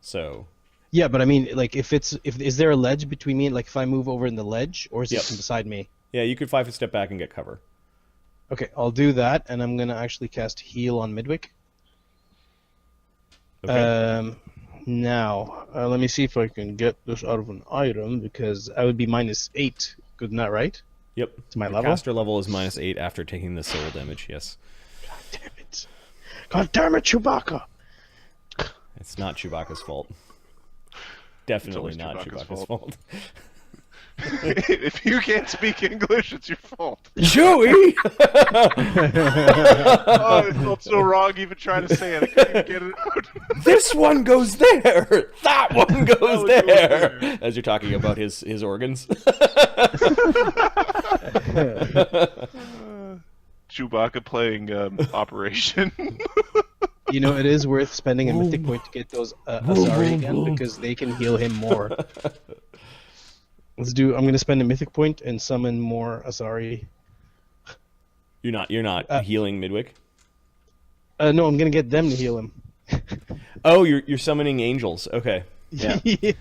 So Yeah, but I mean, like, if is there a ledge between me and, like, if I move over in the ledge, or is Yep. it beside me? yeah, you could 5-foot step back and get cover. Okay, I'll do that, and I'm gonna actually cast Heal on Midwick. Okay. Now, let me see if I can get this out of an item, because I would be -8. Good, not right? Yep. To my Your level? caster level is -8 after taking the soul damage, yes. Damn it. God damn it, Chewbacca! It's not Chewbacca's fault. Definitely always not Chewbacca's Chewbacca's fault. If you can't speak English, it's your fault. Chewie! Oh, it felt so wrong even trying to say it. I couldn't even get it out. This one goes there! That one goes one goes there! there. As you're talking about his organs. Chewbacca playing Operation. You know, it is worth spending a mythic point to get those Asari again, because they can heal him more. I'm gonna spend a mythic point and summon more Asari. You're not healing Midwick? No, I'm gonna get them to heal him. Oh, you're summoning angels. Okay. Yeah. Yeah.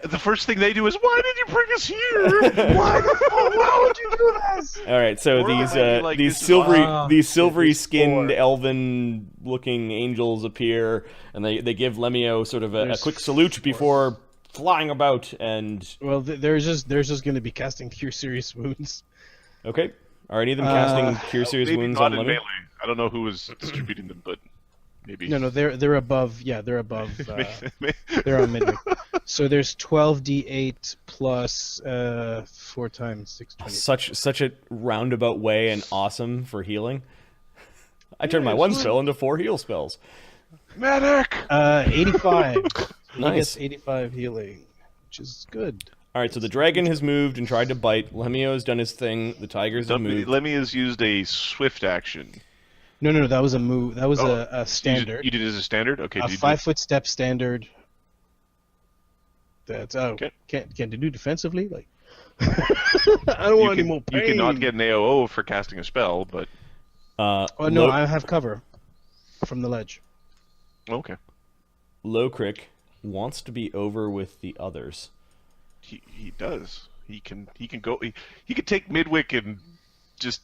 The first thing they do is, why did you bring us here? Why would you do this? All right, so Or these maybe, like, these this is silvery awesome. these silvery This is skinned four. elven looking angels appear, and they give Lemio sort of a There's quick salute before flying about. And Well, there's just gonna be casting Cure Serious Wounds. okay, are any of them casting Cure Serious Maybe Wounds not on in Lemio? melee. I don't know who was distributing them, but maybe. No, they're above. Yeah, they're above. Maybe- They're on midway. So there's 12d8 plus 4 times 620. Such a roundabout way and awesome for healing. I turned my one spell into 4 heal spells. Medic! 85. He Nice. gets 85 healing, which is good. All right, so the dragon has moved and tried to bite. Lemio has done his thing. The tigers have moved. Lemmy has used a swift action. No, that was a move. That was a You standard. did it as a standard? Okay. A did you 5-foot step standard. That's Okay. Can't they do defensively? Like, I don't want any more pain. You cannot get an AOO for casting a spell, but Oh no, I have cover from the ledge. okay. Lowcrick wants to be over with the others. He does. He can go. He could take Midwick and just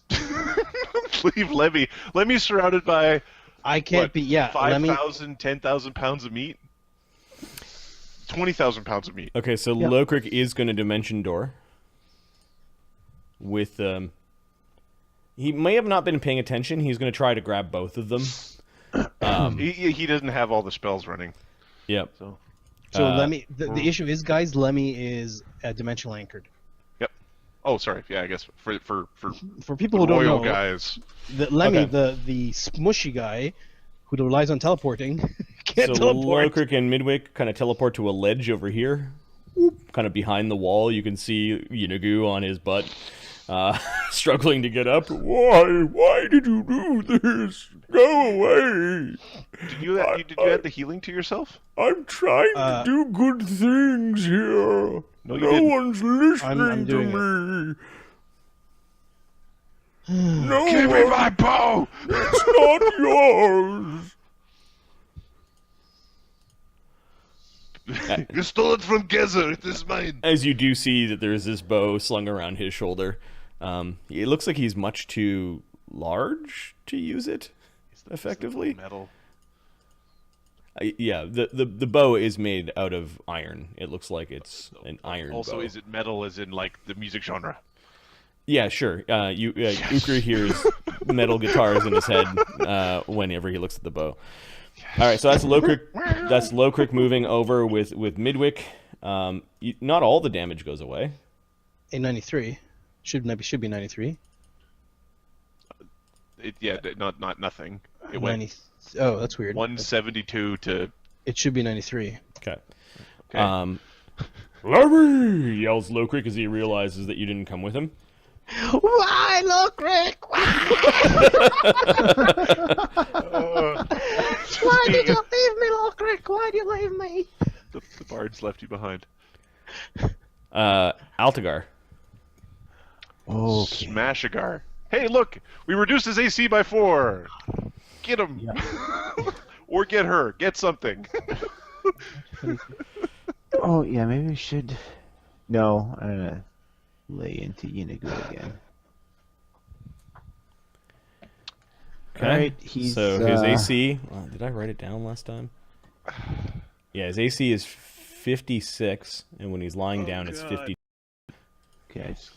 leave Lemmy. Lemmy's surrounded by I can't what, be. Yeah, let me. 5,000, 10,000 pounds of meat. 20,000 pounds of meat. Okay, so Yeah. Lowcrick is going to Dimension Door. With he may have not been paying attention. He's going to try to grab both of them. He doesn't have all the spells running. Yep. So So Lemmy. The issue is, guys, Lemmy is dimensional anchored. yep. Oh, sorry. Yeah, I guess for For people who don't royal know, guys. the Lemmy, Okay. the smushy guy, who relies on teleporting, So can't teleport. Lowcrick and Midwick kind of teleport to a ledge over here. Kind of behind the wall. You can see Yeenoghu on his butt. Struggling to get up. Why did you do this? Go away! Did you add the healing to yourself? I'm trying to do good things here. No, you didn't. one's listening I'm doing me. No Give me my bow! it's not yours. You stole it from Gezer. It is mine. As you do see that there's this bow slung around his shoulder. It looks like he's much too large to use it effectively. Metal. Yeah, the bow is made out of iron. It looks like it's an iron Also, bow. is it metal as in like the music genre? Yeah, sure. Ukra hears metal guitars in his head whenever he looks at the bow. All right, so that's Lowcrick. That's Lowcrick moving over with Midwick. Not all the damage goes away. A 93 should be 93. Not nothing. It went 90. Oh, that's weird. 172 to. It should be 93. Okay. Okay. Larry! Yells Lowcrick as he realizes that you didn't come with him. Why, look, Rick? Why did you leave me, Locrick? Why did you leave me? The bards left you behind. Altagar. Oh, Smashagar. Hey, look! We reduced his AC by 4! Get him! Or get her. Get something. oh yeah, maybe we should. No, I'm gonna lay into Yeenoghu again. Okay. Alright, he's, so his AC. Did I write it down last time? Yeah, his AC is 56, and when he's lying down, it's God. 50. Okay, I just